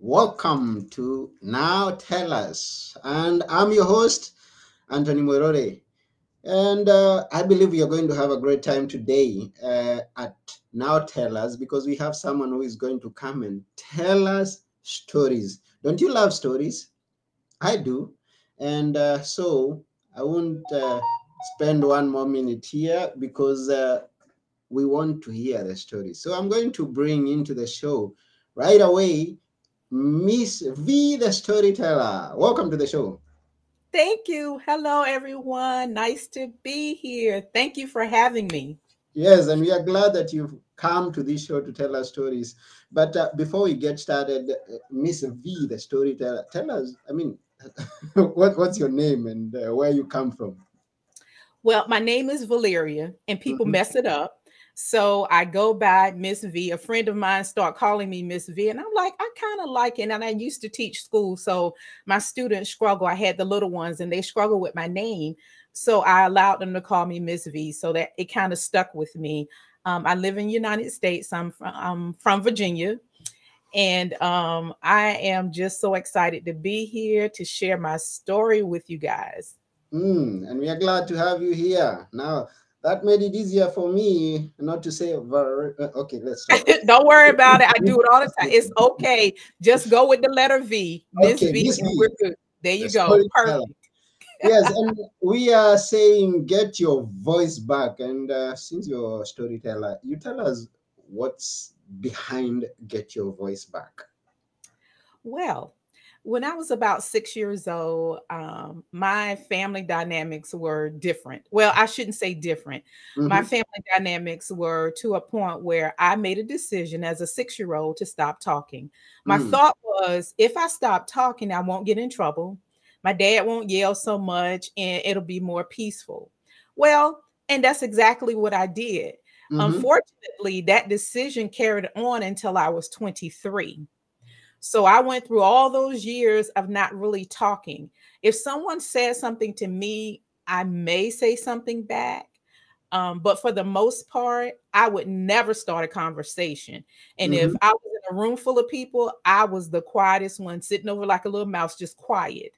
Welcome to Now Tell Us. And I'm your host, Anthony Morore. And I believe we are going to have a great time today at Now Tell Us because we have someone who is going to come and tell us stories. Don't you love stories? I do. And so I won't spend one more minute here because we want to hear the story. So I'm going to bring into the show right away Miss V the Storyteller. Welcome to the show. Thank you. Hello, everyone. Nice to be here. Thank you for having me. Yes, and we are glad that you've come to this show to tell us stories. But before we get started, Miss V the Storyteller, tell us, what's your name and where you come from? Well, my name is Valeria, and people Mhm. mess it up. So I go by Miss V. A friend of mine start calling me Miss V, and I'm like, I kind of like it. And I used to teach school, so my students struggle. I had the little ones, and they struggle with my name. So I allowed them to call me Miss V, so that it kind of stuck with me. I live in the United States. I'm from Virginia, and I am just so excited to be here to share my story with you guys. And we are glad to have you here. Now, that made it easier for me not to say, okay, let's stop. Don't worry about it. I do it all the time. It's okay. Just go with the letter V, Miss Okay, V, Miss and we're V, good. There the you go. Storyteller. Perfect. Yes, and we are saying get your voice back. And since you're a storyteller, you tell us what's behind get your voice back. Well, when I was about 6 years old, my family dynamics were different. Well, I shouldn't say different. My Mm-hmm. family dynamics were to a point where I made a decision as a 6 year old to stop talking. My Mm, thought was if I stop talking, I won't get in trouble. My dad won't yell so much and it'll be more peaceful. Well, and that's exactly what I did. mm-hmm. Unfortunately, that decision carried on until I was 23. So I went through all those years of not really talking. If someone says something to me, I may say something back. But for the most part, I would never start a conversation. And if Mm-hmm. I was in a room full of people, I was the quietest one, sitting over like a little mouse, just quiet.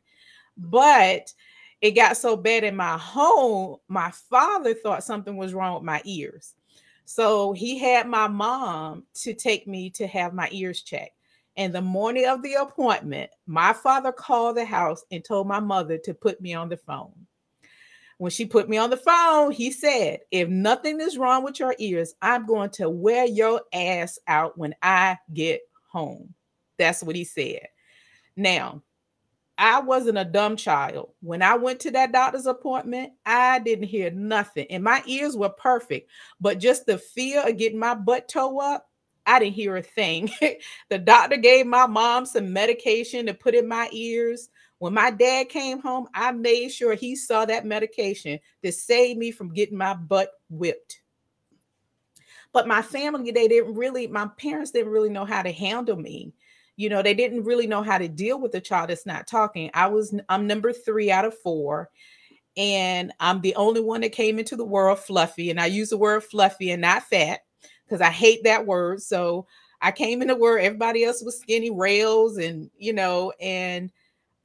But it got so bad in my home, my father thought something was wrong with my ears. So he had my mom to take me to have my ears checked. And the morning of the appointment, my father called the house and told my mother to put me on the phone. When she put me on the phone, he said, if nothing is wrong with your ears, I'm going to wear your ass out when I get home. That's what he said. Now, I wasn't a dumb child. When I went to that doctor's appointment, I didn't hear nothing. And my ears were perfect. But just the fear of getting my butt toe up, I didn't hear a thing. The doctor gave my mom some medication to put in my ears. When my dad came home, I made sure he saw that medication to save me from getting my butt whipped. But my family, my parents didn't really know how to handle me. They didn't really know how to deal with a child that's not talking. I'm number three out of four, and I'm the only one that came into the world fluffy. And I use the word fluffy and not fat because I hate that word. So I came in the world, everybody else was skinny rails, and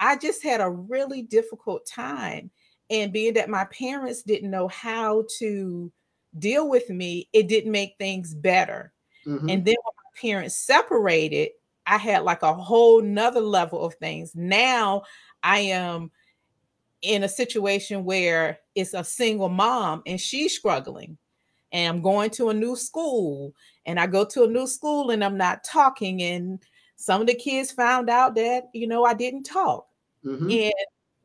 I just had a really difficult time. And being that my parents didn't know how to deal with me, it didn't make things better. Mm-hmm. And then when my parents separated, I had like a whole nother level of things. Now I am in a situation where it's a single mom and she's struggling. And I'm going to a new school, and I go to a new school and I'm not talking. And some of the kids found out that, I didn't talk. Mm-hmm. And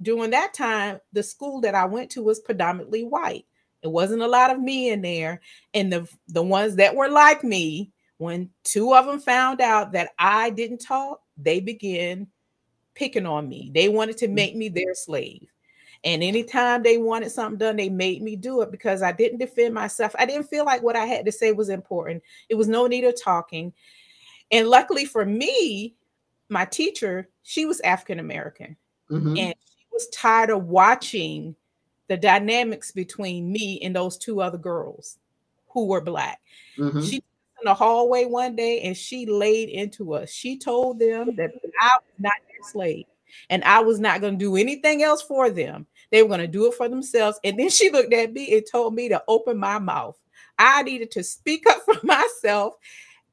during that time, the school that I went to was predominantly white. It wasn't a lot of me in there. And the ones that were like me, when two of them found out that I didn't talk, they began picking on me. They wanted to make me their slave. And anytime they wanted something done, they made me do it because I didn't defend myself. I didn't feel like what I had to say was important. It was no need of talking. And luckily for me, my teacher, she was African American, Mm-hmm. and she was tired of watching the dynamics between me and those two other girls who were black. Mm-hmm. She took us in the hallway one day and she laid into us. She told them that I was not their slave and I was not going to do anything else for them. They were going to do it for themselves. And then she looked at me and told me to open my mouth. I needed to speak up for myself.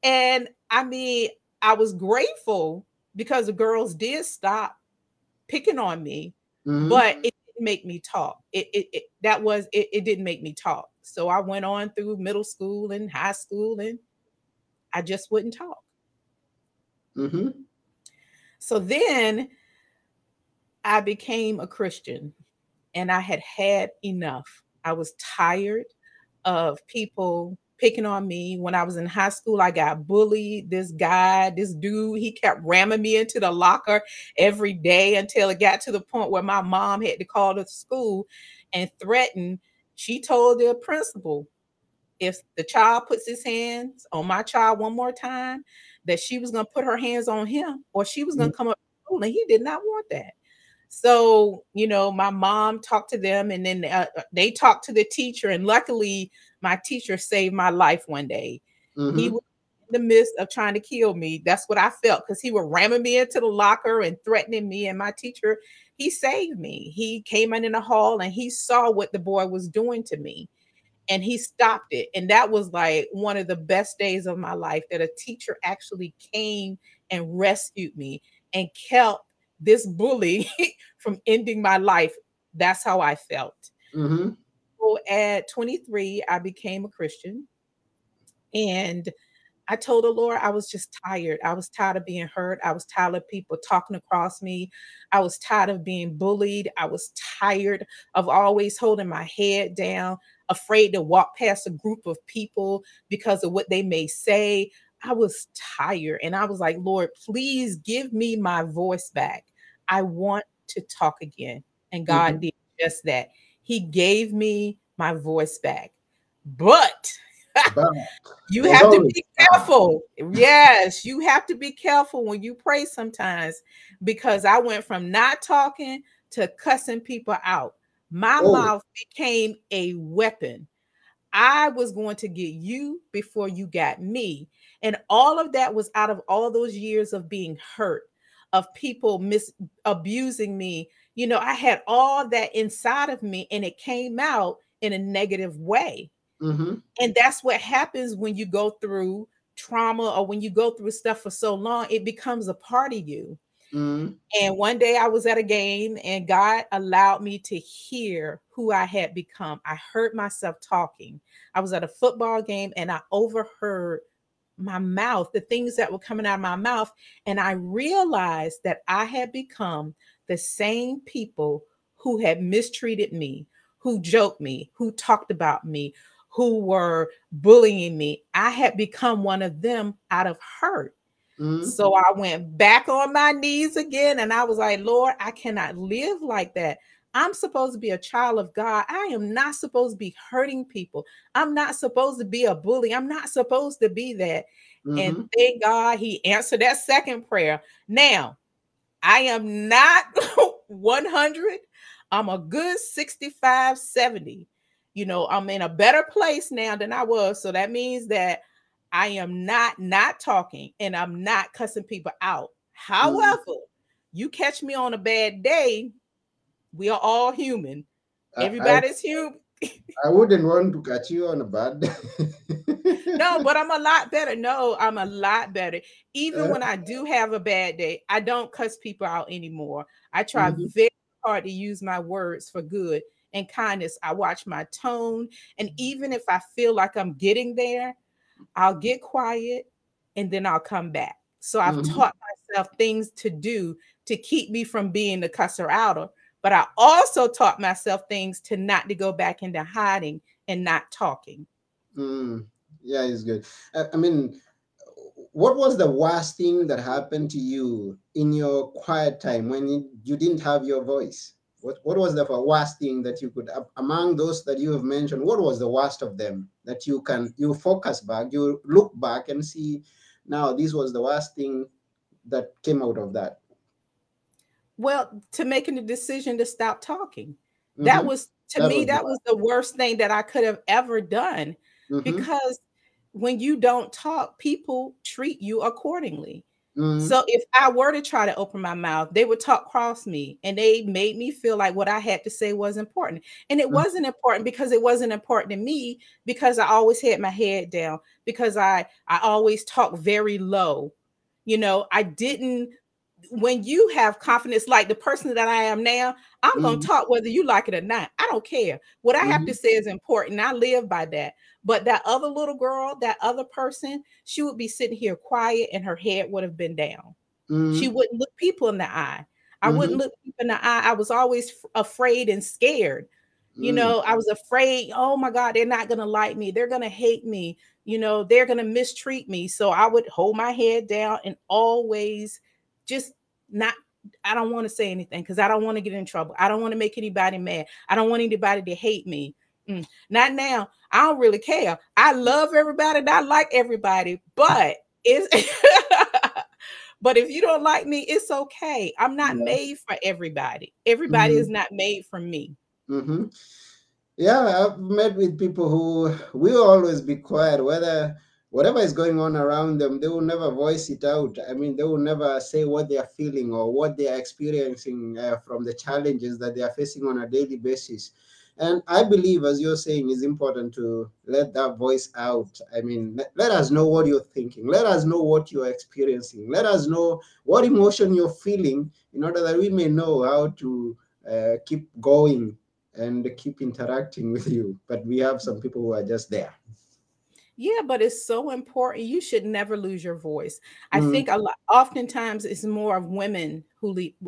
And I mean, I was grateful because the girls did stop picking on me, but it didn't make me talk. It didn't make me talk. So I went on through middle school and high school and I just wouldn't talk. So then I became a Christian and I had had enough. I was tired of people picking on me. When I was in high school, I got bullied. This dude, he kept ramming me into the locker every day until it got to the point where my mom had to call the school and threaten. She told the principal, if the child puts his hands on my child one more time, that she was going to put her hands on him or she was going to come up to school, and he did not want that. So, my mom talked to them and then they talked to the teacher. And luckily, my teacher saved my life one day. He was in the midst of trying to kill me. That's what I felt because he was ramming me into the locker and threatening me. And my teacher, he saved me. He came in the hall and he saw what the boy was doing to me and he stopped it. And that was like one of the best days of my life, that a teacher actually came and rescued me and kept this bully from ending my life. That's how I felt. So at 23, I became a Christian. And I told the Lord I was just tired. I was tired of being hurt. I was tired of people talking across me. I was tired of being bullied. I was tired of always holding my head down, afraid to walk past a group of people because of what they may say. I was tired. And I was like, Lord, please give me my voice back. I want to talk again. And God did just that. He gave me my voice back. But you have to be careful. Yes, you have to be careful when you pray sometimes, because I went from not talking to cussing people out. My mouth became a weapon. I was going to get you before you got me. And all of that was out of all those years of being hurt, of people abusing me. I had all that inside of me and it came out in a negative way. And that's what happens when you go through trauma or when you go through stuff for so long, it becomes a part of you. And one day I was at a game and God allowed me to hear who I had become. I heard myself talking. I was at a football game and I overheard my mouth, the things that were coming out of my mouth. And I realized that I had become the same people who had mistreated me, who joked me, who talked about me, who were bullying me. I had become one of them out of hurt. So I went back on my knees again and I was like, Lord, I cannot live like that. I'm supposed to be a child of God. I am not supposed to be hurting people. I'm not supposed to be a bully. I'm not supposed to be that. And thank God he answered that second prayer. Now, I am not 100. I'm a good 65, 70. I'm in a better place now than I was. So that means that I am not talking and I'm not cussing people out. However, you catch me on a bad day, we are all human. Everybody's human. I wouldn't want to catch you on a bad day. No, but I'm a lot better. No, I'm a lot better. Even when I do have a bad day, I don't cuss people out anymore. I try very hard to use my words for good and kindness. I watch my tone. And even if I feel like I'm getting there, I'll get quiet and then I'll come back. So I've taught myself things to do to keep me from being the cusser outer. But I also taught myself things to not to go back into hiding and not talking. Yeah, it's good. I mean, what was the worst thing that happened to you in your quiet time when you didn't have your voice? What was the worst thing that you could, among those that you have mentioned, what was the worst of them that you focus back, you look back and see, now this was the worst thing that came out of that? Well, to making the decision to stop talking. That was, to me, that was the worst thing that I could have ever done, because when you don't talk, people treat you accordingly. Mm-hmm. So if I were to try to open my mouth, they would talk across me, and they made me feel like what I had to say was important. And it wasn't important because it wasn't important to me, because I always had my head down, because I always talk very low. I didn't, when you have confidence like the person that I am now, I'm going Mm-hmm. to talk whether you like it or not. I don't care. What I have Mm-hmm. to say is important. I live by that. But that other little girl, that other person, she would be sitting here quiet and her head would have been down. She Mm-hmm. wouldn't look people in the eye. I Mm-hmm. wouldn't look people in the eye. I was always afraid and scared. Mm-hmm. I was afraid, oh my God, they're not going to like me. They're going to hate me. They're going to mistreat me. So I would hold my head down and always just not, I don't want to say anything because I don't want to get in trouble. I don't want to make anybody mad. I don't want anybody to hate me. Not now. I don't really care. I love everybody and I like everybody, but it's but if you don't like me, it's okay. I'm not Yeah. made for everybody. Everybody Mm-hmm. is not made for me. Mm-hmm. Yeah, I've met with people who will always be quiet, whether whatever is going on around them, they will never voice it out. I mean, they will never say what they are feeling or what they are experiencing from the challenges that they are facing on a daily basis. And I believe, as you're saying, it's important to let that voice out. I mean, let us know what you're thinking. Let us know what you're experiencing. Let us know what emotion you're feeling in order that we may know how to keep going and keep interacting with you. But we have some people who are just there. Yeah, but it's so important. You should never lose your voice. I Mm, think oftentimes it's more of women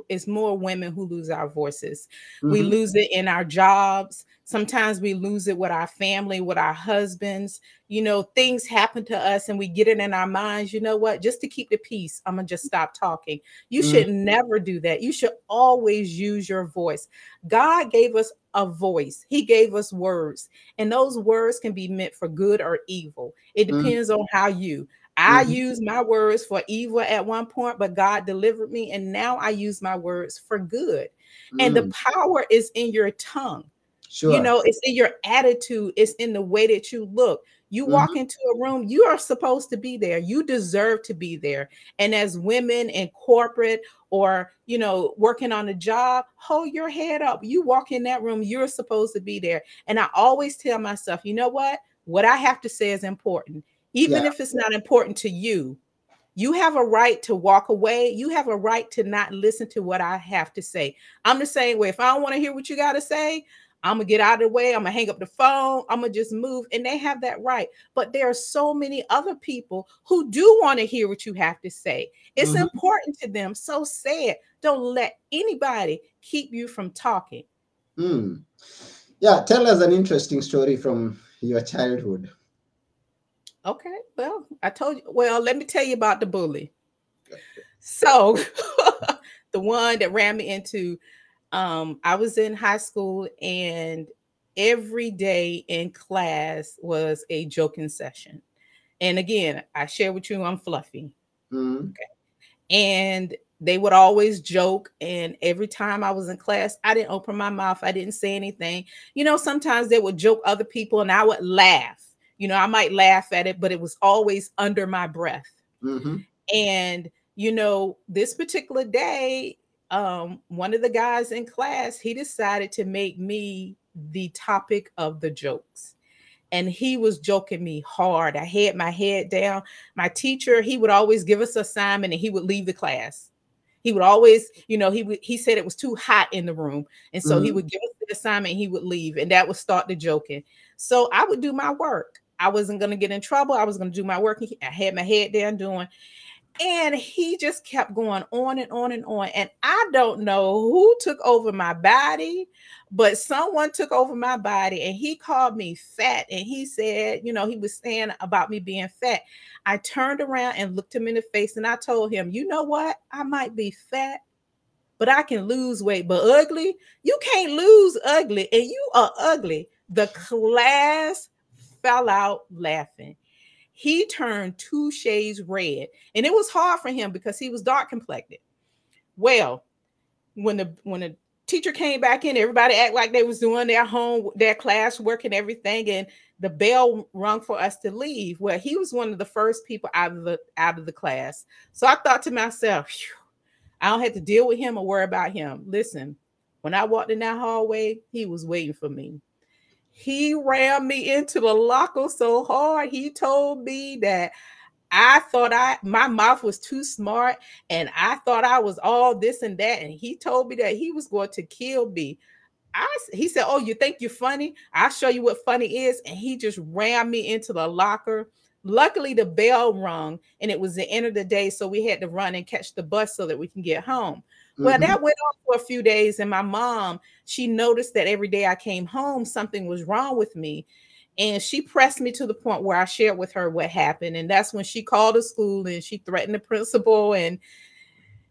it's more women who lose our voices. We mm-hmm, lose it in our jobs. Sometimes we lose it with our family, with our husbands. Things happen to us and we get it in our minds. You know what? Just to keep the peace, I'm gonna just stop talking. You mm, should never do that. You should always use your voice. God gave us a voice. He gave us words. And those words can be meant for good or evil. It mm, depends on how I mm, used my words for evil at one point, but God delivered me. And now I use my words for good. And the mm. power is in your tongue. Sure. It's in your attitude, it's in the way that you look. You walk Mm-hmm, into a room, you are supposed to be there. You deserve to be there. And as women in corporate or, working on a job, hold your head up. You walk in that room, you're supposed to be there. And I always tell myself, you know what? What I have to say is important. yeah. Even if it's not important to you, you have a right to walk away. You have a right to not listen to what I have to say. I'm the same way. If I don't want to hear what you got to say, I'm going to get out of the way. I'm going to hang up the phone. I'm going to just move. And they have that right. But there are so many other people who do want to hear what you have to say. It's Mm-hmm, important to them. So say it. Don't let anybody keep you from talking. mm. Yeah, tell us an interesting story from your childhood. Okay. Well, I told you. Well, let me tell you about the bully. So the one that ran me into, I was in high school and every day in class was a joking session. And again, I share with you, I'm fluffy. Mm, Okay. And they would always joke. And every time I was in class, I didn't open my mouth. I didn't say anything. Sometimes they would joke other people and I would laugh. I might laugh at it, but it was always under my breath. mm-hmm, And, this particular day, one of the guys in class, he decided to make me the topic of the jokes. And he was joking me hard. I had my head down. My teacher, he would always give us an assignment and he would leave the class. He would always, he said it was too hot in the room. And so he mm, would give us the assignment and he would leave. And that would start the joking. So I would do my work. I wasn't going to get in trouble. I was going to do my work. I had my head down doing. And he just kept going on and on and on. And I don't know who took over my body, but someone took over my body and he called me fat. And he said, he was saying about me being fat. I turned around and looked him in the face and I told him, you know what? I might be fat, but I can lose weight. But ugly, you can't lose ugly. And you are ugly. The class fell out laughing. He turned 2 shades red, and it was hard for him because he was dark complected. Well, when the teacher came back in, everybody act like they was doing their class work and everything, and the bell rung for us to leave. Well, he was one of the first people out of the class. So I thought to myself, I don't have to deal with him or worry about him. Listen, when I walked in that hallway, he was waiting for me. He rammed me into the locker so hard. He told me that I thought my mouth was too smart and I thought I was all this and that. And he told me that he was going to kill me. He said, "Oh, you think you're funny? I'll show you what funny is." And he just rammed me into the locker. Luckily, the bell rung and it was the end of the day. So we had to run and catch the bus so that we can get home. Well, Mm-hmm. that went on for a few days. And my mom, she noticed that every day I came home, something was wrong with me. And she pressed me to the point where I shared with her what happened. And that's when she called the school and she threatened the principal. And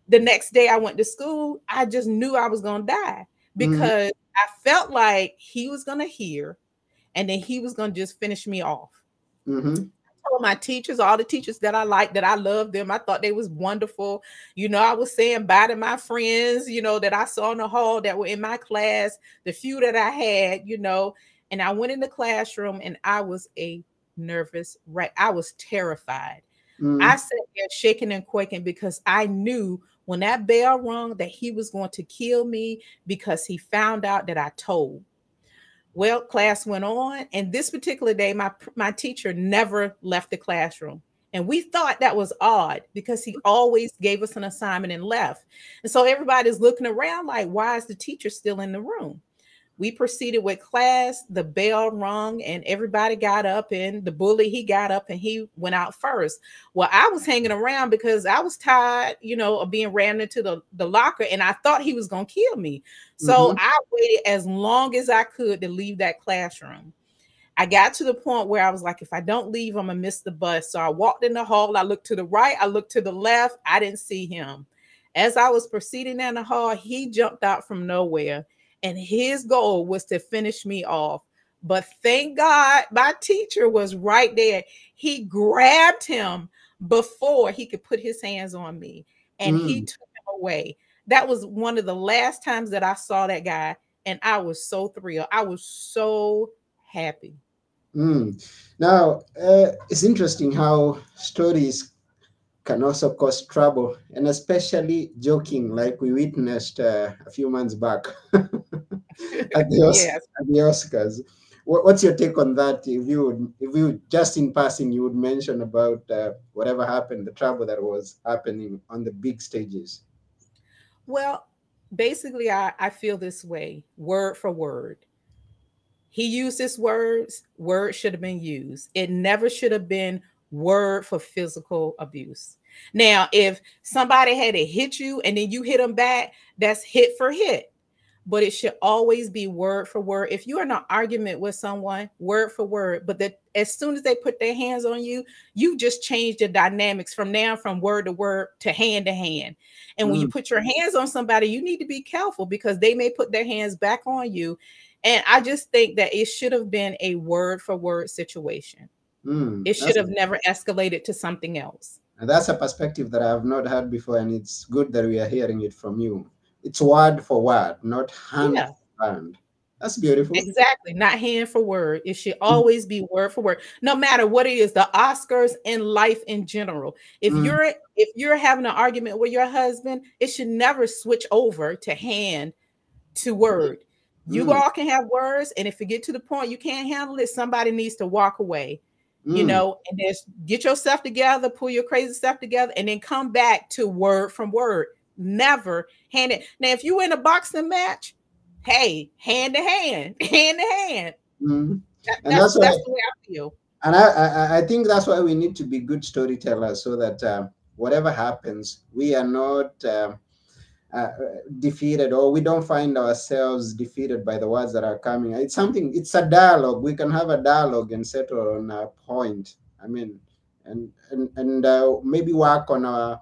the next day I went to school, I just knew I was going to die Mm-hmm. because I felt like he was going to hear and then he was going to just finish me off. Mm-hmm. Told my teachers, all the teachers that I liked, that I loved them. I thought they was wonderful. I was saying bye to my friends, that I saw in the hall that were in my class, the few that I had, and I went in the classroom and I was a nervous wreck. I was terrified. I sat there shaking and quaking because I knew when that bell rung that he was going to kill me because he found out that I told. Well, class went on, and this particular day, my teacher never left the classroom. And we thought that was odd because he always gave us an assignment and left. And so everybody's looking around like, why is the teacher still in the room? We proceeded with class, the bell rung, and everybody got up, and the bully, he got up and he went out first. Well, I was hanging around because I was tired, of being rammed into the locker, and I thought he was going to kill me. Mm-hmm. So I waited as long as I could to leave that classroom. I got to the point where I was like, if I don't leave, I'm going to miss the bus. So I walked in the hall. I looked to the right. I looked to the left. I didn't see him. As I was proceeding down the hall, he jumped out from nowhere. And his goal was to finish me off. But thank God my teacher was right there. He grabbed him before he could put his hands on me and he Mm. took him away. That was one of the last times that I saw that guy. And I was so thrilled. I was so happy. Mm. Now, it's interesting how stories can also cause trouble, and especially joking, like we witnessed a few months back Yes. at the Oscars. What's your take on that? If you just in passing, you would mention about whatever happened, the trouble that was happening on the big stages. Well, basically, I feel this way, word for word. He used his words, words should have been used. It never should have been word for physical abuse. Now, if somebody had to hit you and then you hit them back, that's hit for hit. But it should always be word for word. If you're in an argument with someone, word for word, but that as soon as they put their hands on you, you just change the dynamics from word to word to hand. And when you Mm. put your hands on somebody, you need to be careful because they may put their hands back on you. And I just think that it should have been a word for word situation. Mm. It should have never escalated to something else. And that's a perspective that I have not heard before, and it's good that we are hearing it from you. It's word for word, not hand Yeah, for hand. That's beautiful. exactly. Not hand for word. It should always be word for word, no matter what it is. The Oscars and life in general. Mm. If you're having an argument with your husband, it should never switch over to hand to word. You Mm. all can have words, and if you get to the point you can't handle it, somebody needs to walk away. Mm. And just get yourself together, pull your crazy stuff together, and then come back to word from word. Never hand it. Now, if you in a boxing match, hey, hand to hand, hand to hand. Mm. And That's that's why, that's the way I feel. and I think that's why we need to be good storytellers, so that whatever happens, we are not uh, defeated, or we don't find ourselves defeated by the words that are coming. It's a dialogue. We can have a dialogue and settle on a point. I mean, and maybe work on our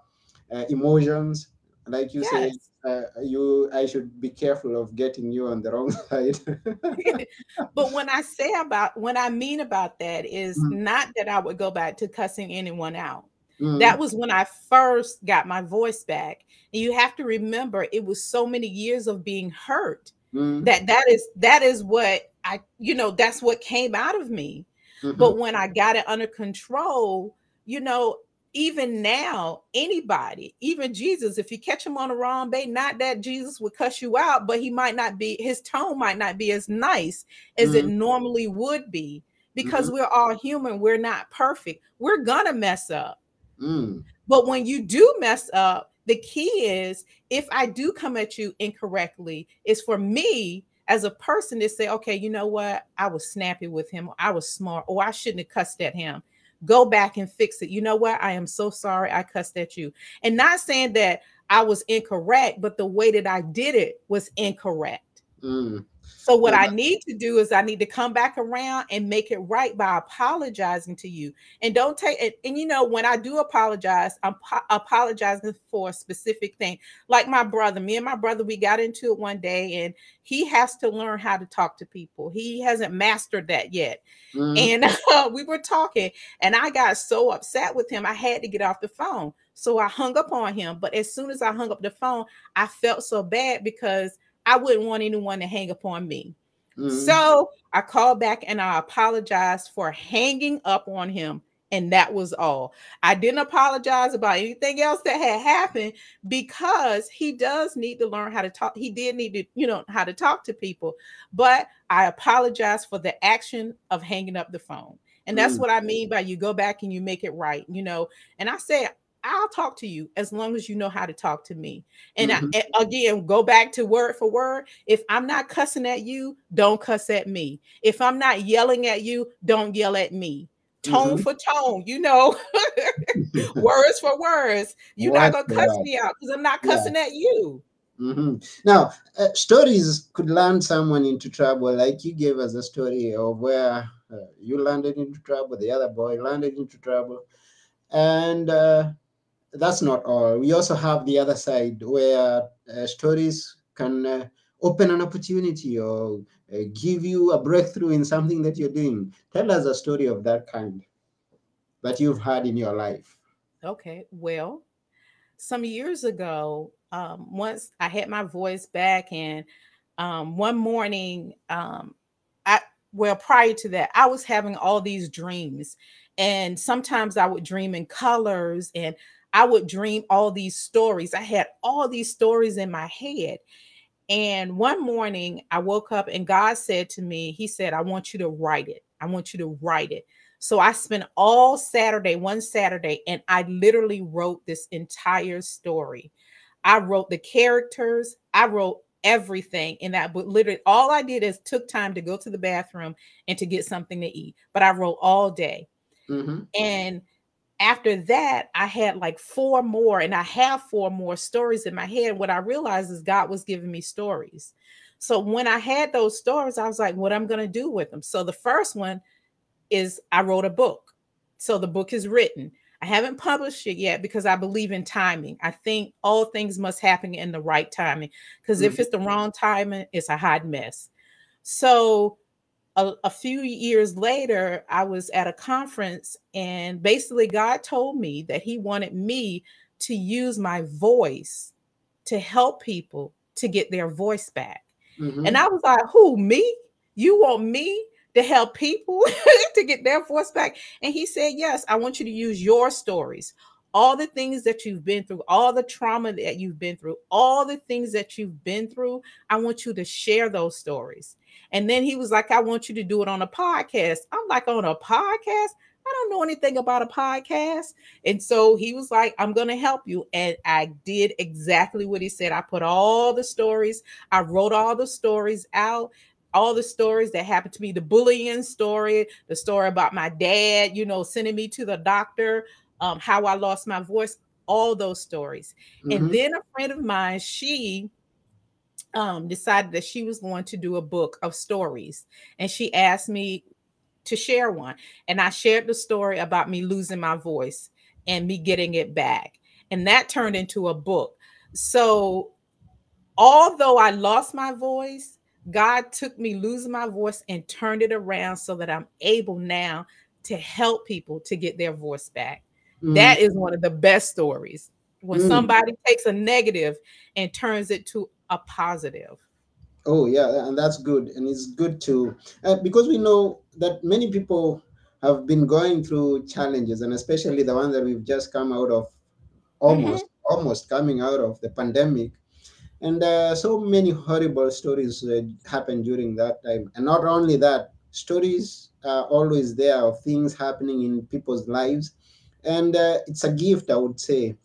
emotions. Like you say, Yes. I should be careful of getting you on the wrong side. But what I mean about that is not that I would go back to cussing anyone out. Mm, That was when I first got my voice back. And you have to remember, it was so many years of being hurt mm, that is what that's what came out of me. mm-hmm, But when I got it under control, you know, even now, anybody, even Jesus, if you catch him on the wrong bait, not that Jesus would cuss you out, but his tone might not be as nice as it mm, normally would be, mm-hmm, because we're all human. We're not perfect. We're gonna mess up. mm, But when you do mess up, the key is, if I do come at you incorrectly, is for me as a person to say, okay, you know what? I was snappy with him, or I was smart, or I shouldn't have cussed at him. Go back and fix it. You know what? I am so sorry I cussed at you. And not saying that I was incorrect, but the way that I did it was incorrect. mm. So what No, I need to do is I need to come back around and make it right by apologizing to you. And don't take it. And when I do apologize, I'm apologizing for a specific thing. Like me and my brother, we got into it one day, and he has to learn how to talk to people. He hasn't mastered that yet. mm, And we were talking, and I got so upset with him, I had to get off the phone. So I hung up on him. But as soon as I hung up the phone, I felt so bad, because I wouldn't want anyone to hang up on me. mm. So I called back and I apologized for hanging up on him. And that was all. I didn't apologize about anything else that had happened, because he does need to learn how to talk. He did need to, how to talk to people. But I apologize for the action of hanging up the phone. And that's Mm, what I mean by you go back and you make it right. And I say, I'll talk to you as long as you know how to talk to me. And mhm, again, go back to word for word. If I'm not cussing at you, don't cuss at me. If I'm not yelling at you, don't yell at me. Tone mhm. for tone, words for words. You're not Word going to for cuss word. me out because I'm not Yeah. cussing at you. Hmm. Now, stories could land someone into trouble. Like you gave us a story of where you landed into trouble, the other boy landed into trouble. And that's not all. We also have the other side where stories can open an opportunity or give you a breakthrough in something that you're doing. Tell us a story of that kind that you've had in your life. Okay. Well, some years ago, once I had my voice back, and one morning, I prior to that, I was having all these dreams, and sometimes I would dream in colors, and I would dream all these stories. I had all these stories in my head. And one morning I woke up and God said to me, He said, I want you to write it. I want you to write it. So I spent all Saturday, one Saturday, and I literally wrote this entire story. I wrote the characters, I wrote everything in that book. Literally, all I did is took time to go to the bathroom and to get something to eat. But I wrote all day. Mm-hmm. And after that, I had like four more, and I have four more stories in my head. What I realized is God was giving me stories. So when I had those stories, I was like, what I'm going to do with them. So the first one is I wrote a book. So the book is written. I haven't published it yet because I believe in timing. I think all things must happen in the right timing, because if Mm-hmm. it's the wrong timing, it's a hot mess. So a few years later, I was at a conference, and basically God told me that He wanted me to use my voice to help people to get their voice back. And Mm-hmm. I was like, who, me? You want me to help people to get their voice back? And He said, yes, I want you to use your stories, all the things that you've been through, all the trauma that you've been through, all the things that you've been through. I want you to share those stories. And then He was like, I want you to do it on a podcast. I'm like, on a podcast? I don't know anything about a podcast. And so He was like, I'm going to help you. And I did exactly what He said. I put all the stories, I wrote all the stories out, all the stories that happened to me, the bullying story, the story about my dad, sending me to the doctor, how I lost my voice, all those stories. And Mm-hmm. then a friend of mine, she decided that she was going to do a book of stories. And she asked me to share one. And I shared the story about me losing my voice and me getting it back. And that turned into a book. So although I lost my voice, God took me losing my voice and turned it around so that I'm able now to help people to get their voice back. Mm, That is one of the best stories. When mm. somebody takes a negative and turns it to a positive. Oh yeah, and that's good, and it's good to because we know that many people have been going through challenges, and especially the one that we've just come out of, Hmm. almost coming out of the pandemic. And so many horrible stories happened during that time. And not only that, stories are always there of things happening in people's lives. And it's a gift, I would say,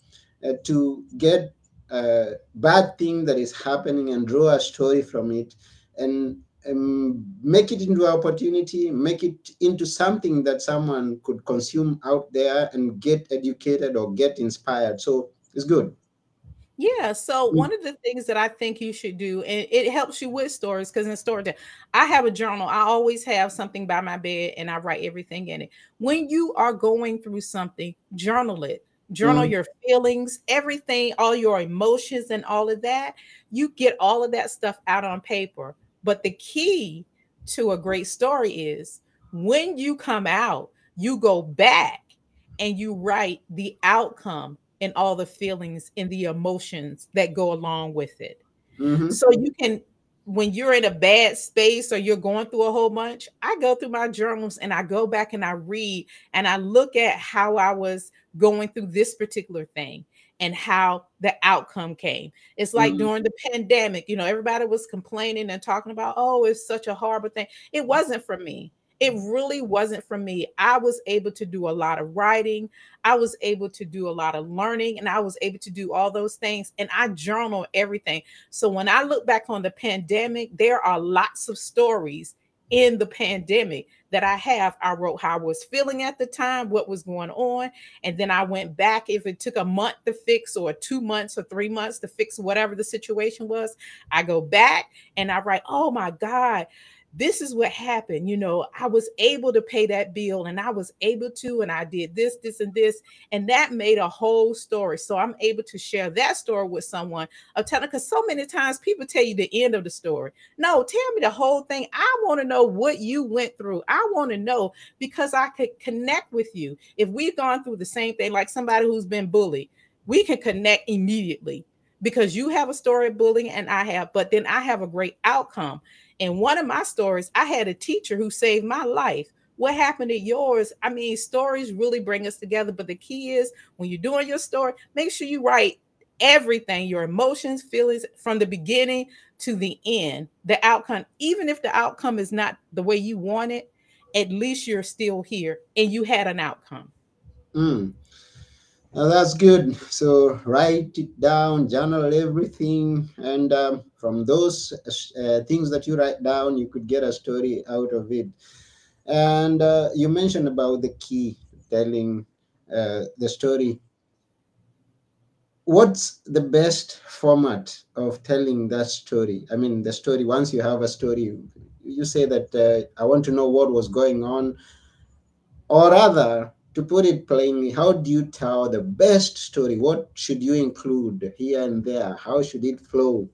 to get a bad thing that is happening and draw a story from it, and make it into an opportunity, make it into something that someone could consume out there and get educated or get inspired. So it's good. Yeah. So Mm, one of the things that I think you should do, and it helps you with stories, because in story time, I have a journal. I always have something by my bed and I write everything in it. When you are going through something, journal it. Journal mm, your feelings, everything, all your emotions and all of that. You get all of that stuff out on paper. But the key to a great story is when you come out, you go back and you write the outcome and all the feelings and the emotions that go along with it. mhm. So you can, when you're in a bad space or you're going through a whole bunch, I go through my journals and I go back and I read and I look at how I was going through this particular thing and how the outcome came. It's like Mm, during the pandemic, everybody was complaining and talking about, oh, it's such a horrible thing. It wasn't for me. It really wasn't for me. I was able to do a lot of writing. I was able to do a lot of learning, and I was able to do all those things. And I journal everything. So when I look back on the pandemic, there are lots of stories in the pandemic that I have. I wrote how I was feeling at the time, what was going on. And then I went back. If it took a month to fix, or 2 months or 3 months to fix whatever the situation was, I go back and I write, oh my God, this is what happened. I was able to pay that bill, and I was able to, and I did this, this, and this. And that made a whole story. So I'm able to share that story with someone of telling, because so many times people tell you the end of the story. No, tell me the whole thing. I want to know what you went through. I want to know, because I could connect with you. If we've gone through the same thing, like somebody who's been bullied, we can connect immediately, because you have a story of bullying and I have, but then I have a great outcome. In one of my stories, I had a teacher who saved my life. What happened to yours? I mean, stories really bring us together. But the key is, when you're doing your story, make sure you write everything, your emotions, feelings, from the beginning to the end, the outcome. Even if the outcome is not the way you want it, at least you're still here and you had an outcome. mm. That's good. So write it down, journal everything, and from those things that you write down, you could get a story out of it. And you mentioned about the key telling the story. What's the best format of telling that story? I mean, the story. Once you have a story, you say that I want to know what was going on. Or rather, to put it plainly, how do you tell the best story? What should you include here and there? How should it flow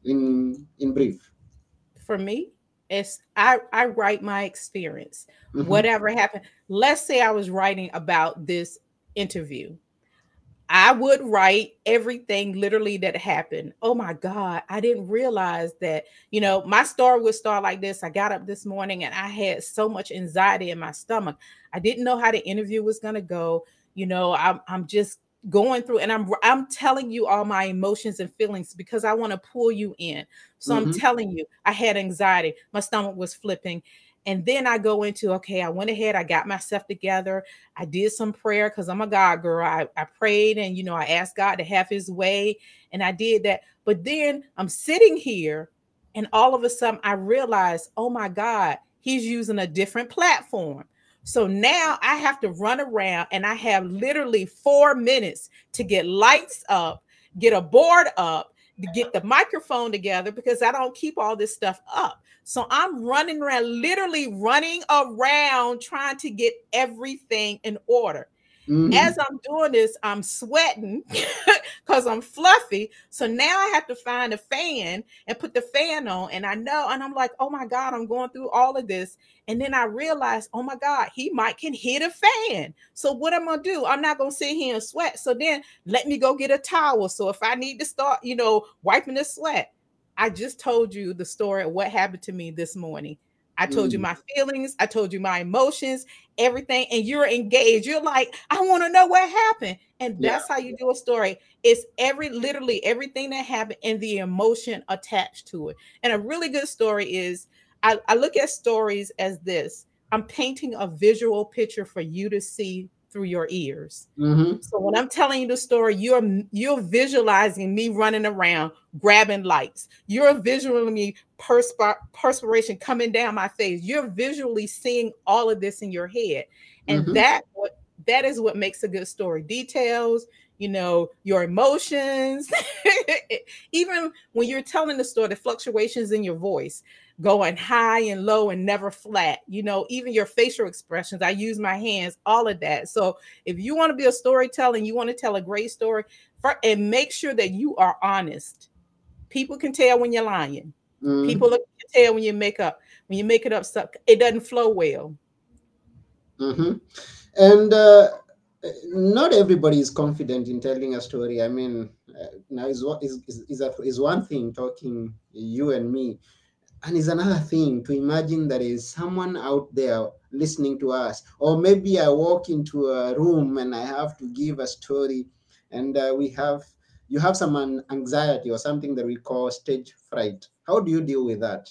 in brief? For me, it's I write my experience. Mm-hmm, Whatever happened. Let's say I was writing about this interview. I would write everything literally that happened. Oh my God, I didn't realize that, my story would start like this. I got up this morning and I had so much anxiety in my stomach. I didn't know how the interview was going to go. I'm just going through, and I'm telling you all my emotions and feelings because I want to pull you in. So I'm mm-hmm, telling you, I had anxiety. My stomach was flipping. And then I go into, okay, I went ahead, I got myself together. I did some prayer because I'm a God girl. I prayed, and, I asked God to have his way, and I did that. But then I'm sitting here, and all of a sudden I realize, oh my God, he's using a different platform. So now I have to run around, and I have literally 4 minutes to get lights up, get a board up, to get the microphone together, because I don't keep all this stuff up. So I'm running around, literally running around, trying to get everything in order. Mm-hmm. As I'm doing this, I'm sweating because I'm fluffy. So now I have to find a fan and put the fan on. And I know, and I'm like, oh my God, I'm going through all of this. And then I realized, oh my God, he might can hit a fan. So what am I gonna do? I'm not gonna sit here and sweat. So then let me go get a towel. So if I need to start, wiping the sweat, I just told you the story of what happened to me this morning. I told you Mm. my feelings. I told you my emotions, everything. And you're engaged. You're like, I want to know what happened. And Yeah. that's how you do a story. It's literally everything that happened and the emotion attached to it. And a really good story is I look at stories as this. I'm painting a visual picture for you to see through your ears. Mm-hmm. So when I'm telling you the story, you're visualizing me running around grabbing lights. You're visualizing me perspiration coming down my face. You're visually seeing all of this in your head, and Mm-hmm. that is what makes a good story. Details, your emotions, even when you're telling the story, the fluctuations in your voice, going high and low and never flat. Even your facial expressions. I use my hands, all of that. So if you want to be a storyteller and you want to tell a great story, and make sure that you are honest. People can tell when you're lying. People Mm-hmm. can tell when you make it up stuff. It doesn't flow well. Mm-hmm. And not everybody is confident in telling a story. I mean, now is one thing talking you and me, and it's another thing to imagine there is someone out there listening to us. Or maybe I walk into a room and I have to give a story, and you have some anxiety or something that we call stage fright. How do you deal with that?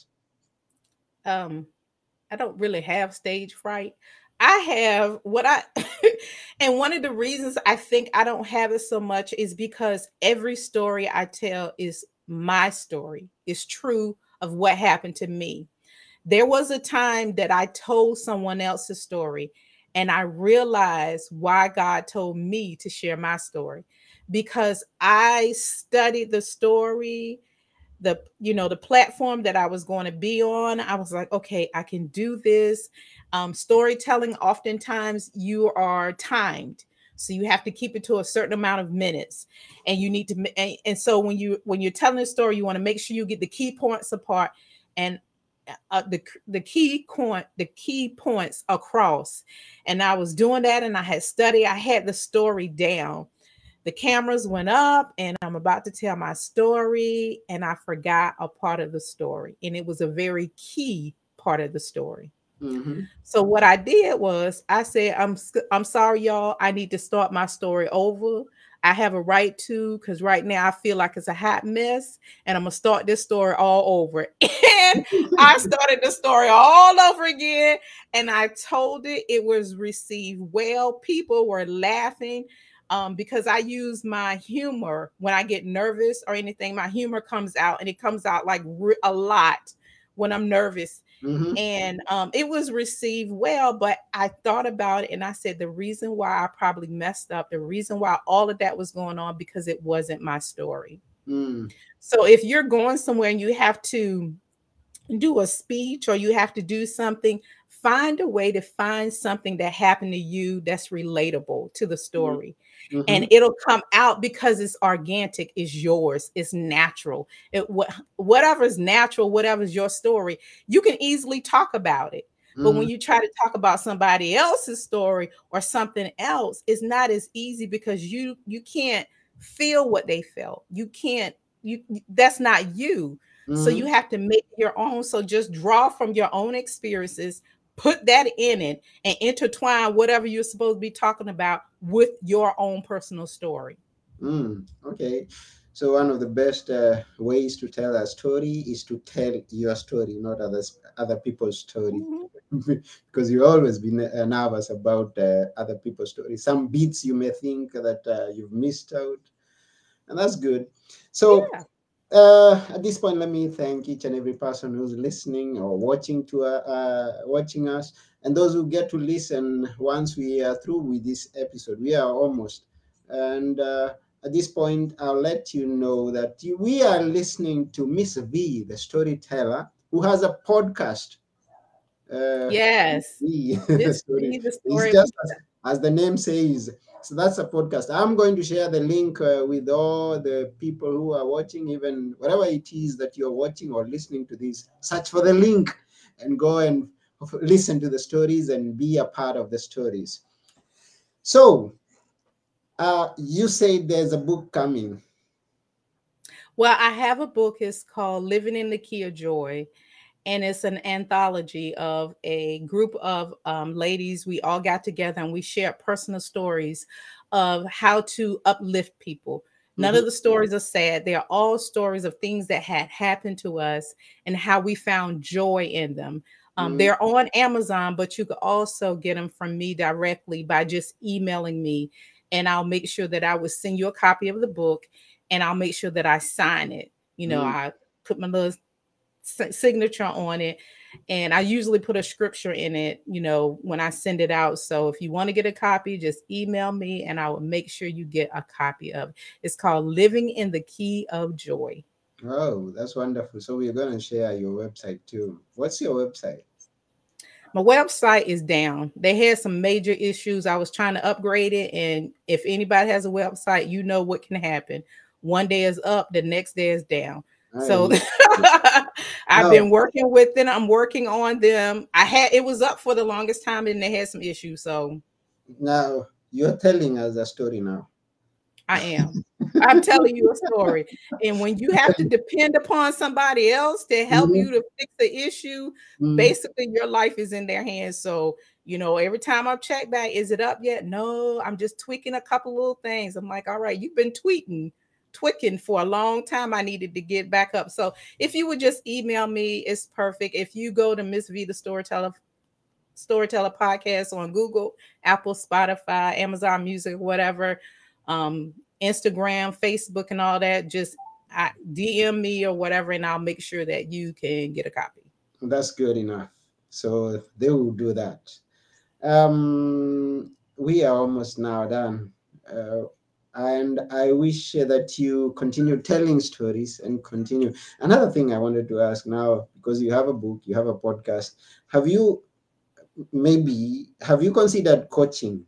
Um, I don't really have stage fright. I have what I, and one of the reasons I think I don't have it so much is because every story I tell is my story. It's true of what happened to me. There was a time that I told someone else's story, and I realized why God told me to share my story, because I studied the story, the platform that I was going to be on. I was like, okay, I can do this. Storytelling, oftentimes you are timed, so you have to keep it to a certain amount of minutes, and you need to and so when you're telling a story, you want to make sure you get the key points apart, and the key points across. And I was doing that, and I had studied, I had the story down. The cameras went up, and I'm about to tell my story, and I forgot a part of the story, and it was a very key part of the story. Mm-hmm. So what I did was I said, I'm sorry, y'all. I need to start my story over. I have a right to, because right now I feel like it's a hot mess, and I'm gonna start this story all over. And I started the story all over again, and I told it. It was received well. People were laughing. Because I use my humor when I get nervous or anything. My humor comes out, and it comes out like a lot when I'm nervous. Mm-hmm. And it was received well, but I thought about it, and I said the reason why I probably messed up, the reason why all of that was going on, because it wasn't my story. Mm. So if you're going somewhere and you have to do a speech or you have to do something, find a way to find something that happened to you that's relatable to the story. Mm-hmm. And it'll come out because it's organic, it's yours, it's natural. Whatever's natural, whatever's your story, you can easily talk about it. But Mm-hmm. when you try to talk about somebody else's story or something else, it's not as easy, because you can't feel what they felt. You can't, that's not you. So Mm-hmm. you have to make your own. So just draw from your own experiences, put that in it, and intertwine whatever you're supposed to be talking about with your own personal story. Okay. So one of the best ways to tell a story is to tell your story, not other people's story, Mhm. because you always be nervous about other people's stories. Some beats you may think that you've missed out, and that's good. So Yeah. at this point, let me thank each and every person who's listening or watching us, and those who get to listen once we are through with this episode. We are almost, and at this point, I'll let you know that we are listening to Miss V, the storyteller, who has a podcast. Uh, Yes. V, Miss story. B, the It's story. just as the name says. So that's a podcast. I'm going to share the link with all the people who are watching, even whatever it is that you're watching or listening to this. Search for the link and go and listen to the stories and be a part of the stories. So, you said there's a book coming. Well, I have a book. It's called Living in the Key of Joy. And it's an anthology of a group of ladies. We all got together and we shared personal stories of how to uplift people. None Mhm. of the stories are sad. They are all stories of things that had happened to us and how we found joy in them. Mhm. They're on Amazon, but you could also get them from me directly by just emailing me. And I'll make sure that I will send you a copy of the book, and I'll make sure that I sign it. Mhm. I put my little signature on it, and I usually put a scripture in it, when I send it out. So if you want to get a copy, just email me and I will make sure you get a copy of it. It's called Living in the Key of Joy. Oh, that's wonderful. So we're going to share your website too. What's your website? My website is down. They had some major issues. I was trying to upgrade it, and if anybody has a website, you know what can happen. One day is up, the next day is down. So I, I've now, been working with them. I'm working on them. It was up for the longest time and they had some issues. So now you're telling us a story now. I am. I'm telling you a story. And when you have to depend upon somebody else to help Mhm. you to fix the issue, Mhm. basically your life is in their hands. So, every time I check back, is it up yet? No, I'm just tweaking a couple little things. I'm like, all right, you've been tweaking for a long time. I needed to get back up. So if you would just email me, it's perfect. If you go to Miss V the Storyteller Podcast on Google, Apple, Spotify, Amazon Music, whatever, um, Instagram, Facebook, and all that, just DM me or whatever, and I'll make sure that you can get a copy. That's good enough. So they will do that. We are almost now done. Uh, and I wish that you continue telling stories and continue. Another thing I wanted to ask now, because you have a book, you have a podcast, have you have you considered coaching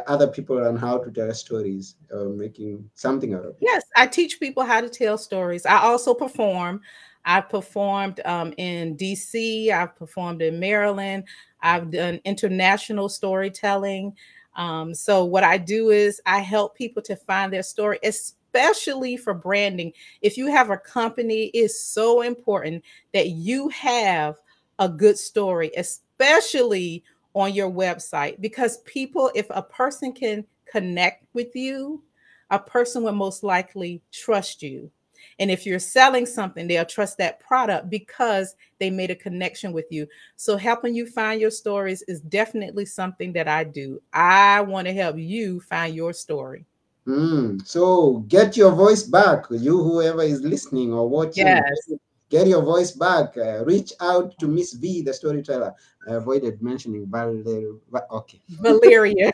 other people on how to tell stories or making something out of it? Yes, I teach people how to tell stories. I also perform. I performed in DC. I've performed in Maryland. I've done international storytelling. So what I do is I help people to find their story, especially for branding. If you have a company, it's so important that you have a good story, especially on your website, because if a person can connect with you, a person will most likely trust you. And if you're selling something, they'll trust that product because they made a connection with you. So helping you find your stories is definitely something that I do. I want to help you find your story. So get your voice back, you whoever is listening or watching. Yes. Get your voice back. Reach out to Miss V, the storyteller. I avoided mentioning Valeria. Okay. Valeria.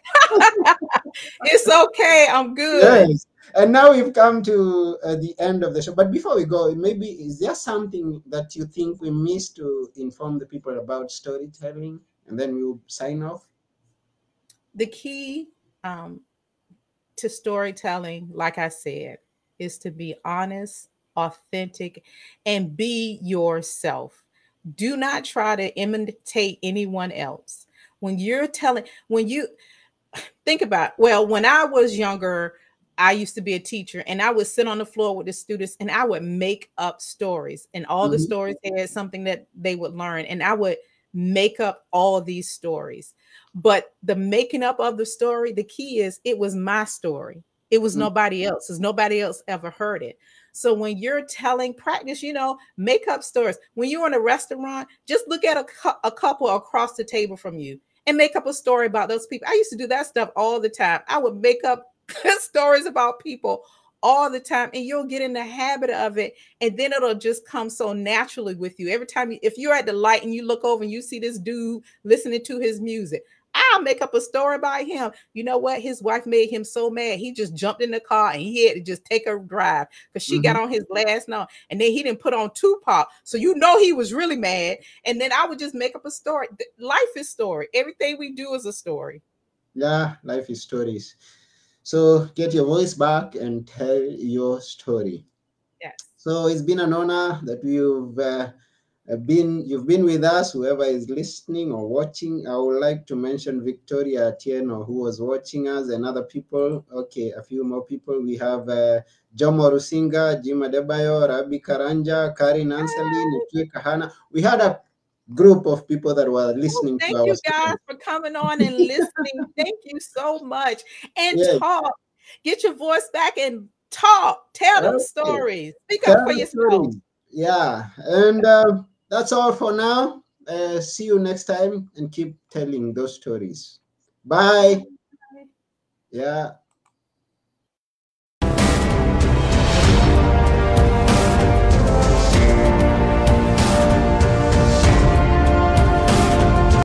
It's okay. I'm good. Yes. And now we've come to the end of the show. But before we go, maybe is there something that you think we missed to inform the people about storytelling? And then we'll sign off. The key um, to storytelling, like I said, is to be honest, authentic, and be yourself. Do not try to imitate anyone else. When you think about, well, when I was younger, I used to be a teacher and I would sit on the floor with the students and I would make up stories, and all the Mhm. stories had something that they would learn, and I would make up all these stories. But the making up of the story, the key is it was my story. It was nobody else's. Nobody else ever heard it. So when you're telling, practice, make up stories. When you're in a restaurant, just look at a couple across the table from you and make up a story about those people. I used to do that stuff all the time. I would make up stories about people all the time, and you'll get in the habit of it, and then it'll just come so naturally with you. Every time if you're at the light and you look over and you see this dude listening to his music, I'll make up a story about him. You know what? His wife made him so mad. He just jumped in the car and he had to just take a drive because she got Mhm. on his last note. And then he didn't put on Tupac. So he was really mad. And then I would just make up a story. Life is story. Everything we do is a story. Yeah, life is stories. So get your voice back and tell your story. Yes. So it's been an honor that you've been with us, whoever is listening or watching. I would like to mention Victoria Atieno, who was watching us, and other people. Okay, a few more people. We have Jomo Rusinga, Jima Debayo, Rabi Karanja, Karin Ansali, Nitwe Kahana. We had a group of people that were Oh, listening to thank our you guys story. for coming on and listening. Thank you so much. And Yes. talk. Get your voice back and talk. Tell them Okay. stories. Speak up Tell for the yourself. stories. Yeah. And that's all for now. See you next time and keep telling those stories. Bye. Bye. Yeah.